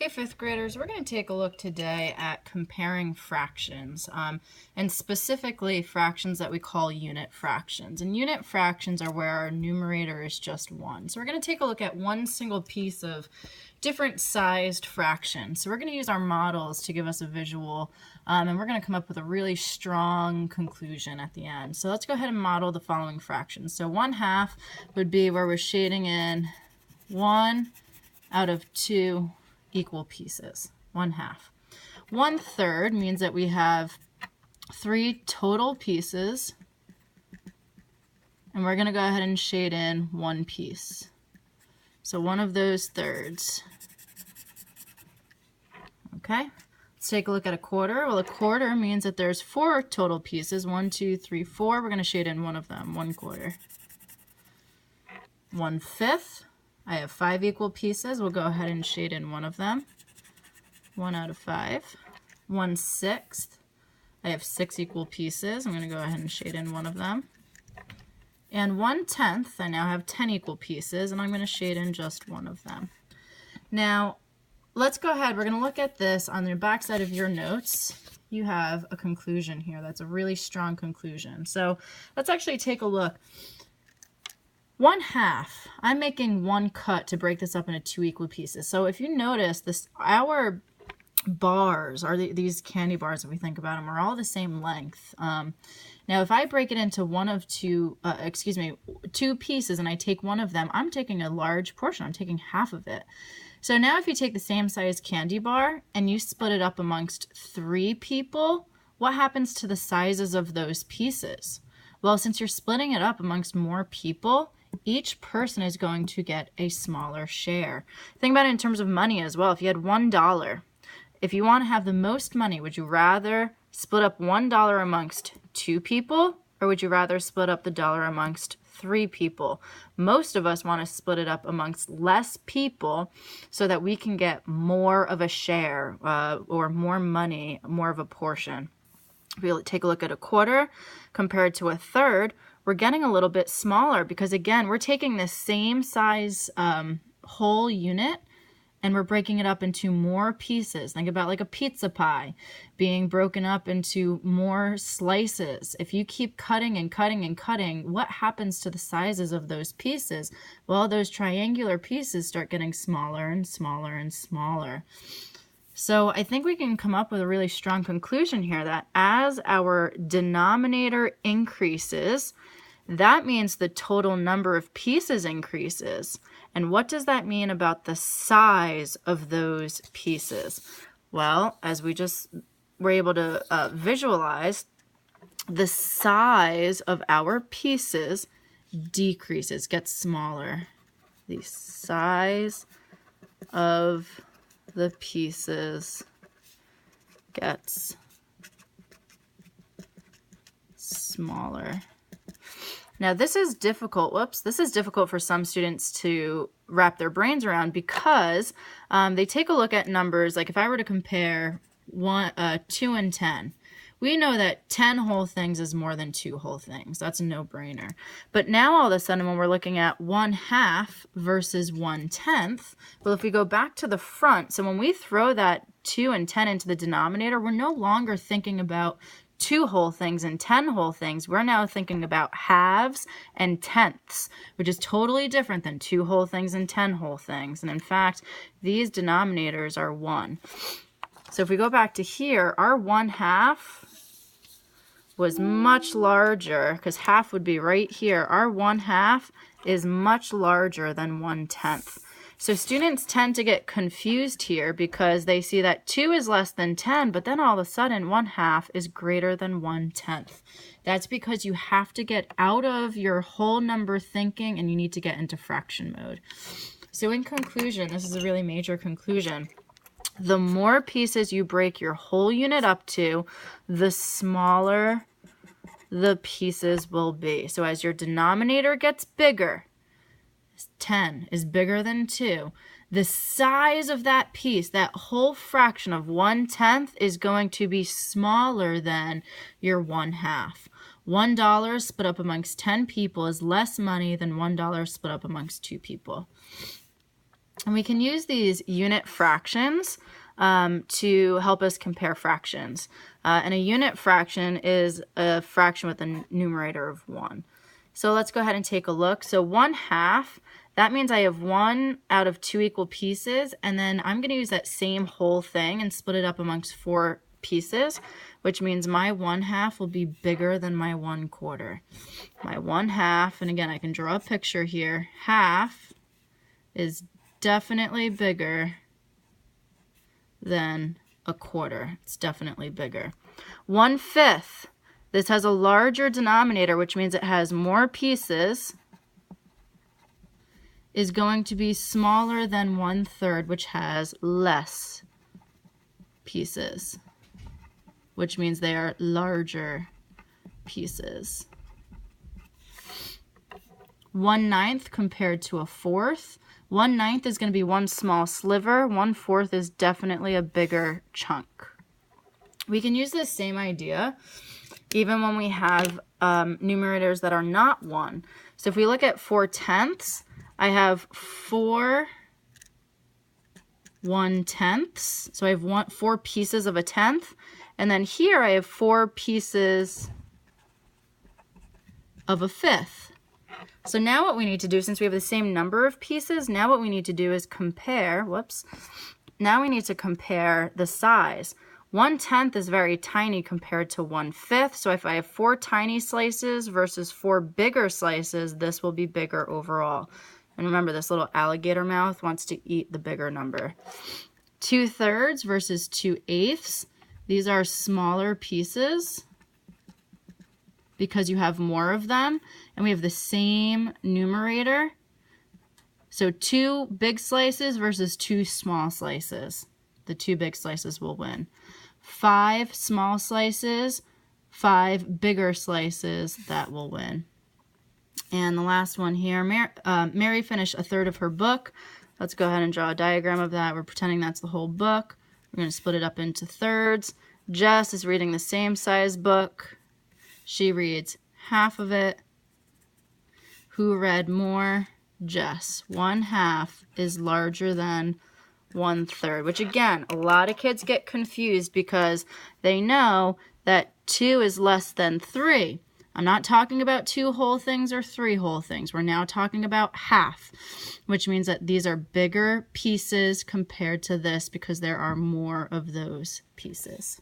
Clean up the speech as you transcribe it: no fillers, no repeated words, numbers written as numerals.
Hey, fifth graders, we're going to take a look today at comparing fractions, and specifically fractions that we call unit fractions. And unit fractions are where our numerator is just 1. So we're going to take a look at one single piece of different sized fractions. So we're going to use our models to give us a visual, and we're going to come up with a really strong conclusion at the end. So let's go ahead and model the following fractions. So 1/2 would be where we're shading in 1 out of 2 equal pieces, 1/2. 1/3 means that we have 3 total pieces, and we're going to go ahead and shade in 1 piece. So one of those thirds. Okay, let's take a look at a quarter. Well, a quarter means that there's 4 total pieces, 1, 2, 3, 4. We're going to shade in one of them, 1/4. 1/5. I have 5 equal pieces. We'll go ahead and shade in one of them. 1 out of 5. 1/6. I have 6 equal pieces. I'm going to go ahead and shade in one of them. And 1/10. I now have 10 equal pieces, and I'm going to shade in just one of them. Now, let's go ahead. We're going to look at this on the back side of your notes. You have a conclusion here. That's a really strong conclusion. So let's actually take a look. 1/2, I'm making one cut to break this up into 2 equal pieces. So if you notice, our bars are these candy bars, if we think about them, are all the same length. Now if I break it into two pieces and I take one of them, I'm taking a large portion. I'm taking half of it. So now if you take the same size candy bar and you split it up amongst 3 people, what happens to the sizes of those pieces? Well, since you're splitting it up amongst more people, each person is going to get a smaller share. Think about it in terms of money as well. If you had $1, if you want to have the most money, would you rather split up $1 amongst 2 people, or would you rather split up the dollar amongst 3 people? Most of us want to split it up amongst less people so that we can get more of a share, or more money, more of a portion. If we take a look at a quarter compared to a third, we're getting a little bit smaller because, again, we're taking the same size whole unit and we're breaking it up into more pieces. Think about like a pizza pie being broken up into more slices. If you keep cutting and cutting and cutting, what happens to the sizes of those pieces? Well, those triangular pieces start getting smaller and smaller and smaller. So I think we can come up with a really strong conclusion here that as our denominator increases, that means the total number of pieces increases. And what does that mean about the size of those pieces? Well, as we just were able to visualize, the size of our pieces decreases, gets smaller. The size of the pieces gets smaller. Now this is difficult. This is difficult for some students to wrap their brains around because they take a look at numbers. Like if I were to compare 2 and 10, we know that 10 whole things is more than 2 whole things. That's a no-brainer. But now all of a sudden when we're looking at 1/2 versus 1/10, well, if we go back to the front, so when we throw that 2 and 10 into the denominator, we're no longer thinking about 2 whole things and 10 whole things. We're now thinking about halves and tenths, which is totally different than 2 whole things and 10 whole things. And in fact, these denominators are 1. So if we go back to here, our 1/2 was much larger because half would be right here. Our 1/2 is much larger than 1/10. So students tend to get confused here because they see that 2 is less than 10, but then all of a sudden 1/2 is greater than 1/10. That's because you have to get out of your whole number thinking and you need to get into fraction mode. So in conclusion, this is a really major conclusion. The more pieces you break your whole unit up to, the smaller the pieces will be. So as your denominator gets bigger, 10 is bigger than 2, the size of that piece, that whole fraction of 1/10, is going to be smaller than your 1/2. $1 split up amongst 10 people is less money than $1 split up amongst 2 people. And we can use these unit fractions to help us compare fractions. And a unit fraction is a fraction with a numerator of 1. So let's go ahead and take a look. So 1/2, that means I have 1 out of 2 equal pieces, and then I'm going to use that same whole thing and split it up amongst 4 pieces, which means my 1/2 will be bigger than my 1/4. My 1/2, and again, I can draw a picture here, half is definitely bigger than a 1/4. It's definitely bigger. 1/5, this has a larger denominator, which means it has more pieces, is going to be smaller than 1/3, which has less pieces, which means they are larger pieces. 1/9 compared to a 1/4. 1/9 is going to be one small sliver. 1/4 is definitely a bigger chunk. We can use this same idea even when we have numerators that are not 1. So if we look at 4/10, I have 4 1/10. So I have 4 pieces of a tenth. And then here I have 4 pieces of a 1/5. So now what we need to do, since we have the same number of pieces, now what we need to do is compare, now we need to compare the size. 1/10 is very tiny compared to 1/5. So if I have 4 tiny slices versus 4 bigger slices, this will be bigger overall. And remember, this little alligator mouth wants to eat the bigger number. 2/3 versus 2/8. These are smaller pieces because you have more of them, and we have the same numerator. So 2 big slices versus 2 small slices. The 2 big slices will win. 5 small slices, 5 bigger slices, that will win. And the last one here, Mary finished 1/3 of her book. Let's go ahead and draw a diagram of that. We're pretending that's the whole book. We're going to split it up into thirds. Jess is reading the same size book. She reads half of it. Who read more? Jess. 1/2 is larger than 1/3, which again, a lot of kids get confused because they know that 2 is less than 3. I'm not talking about 2 whole things or 3 whole things. We're now talking about half, which means that these are bigger pieces compared to this because there are more of those pieces.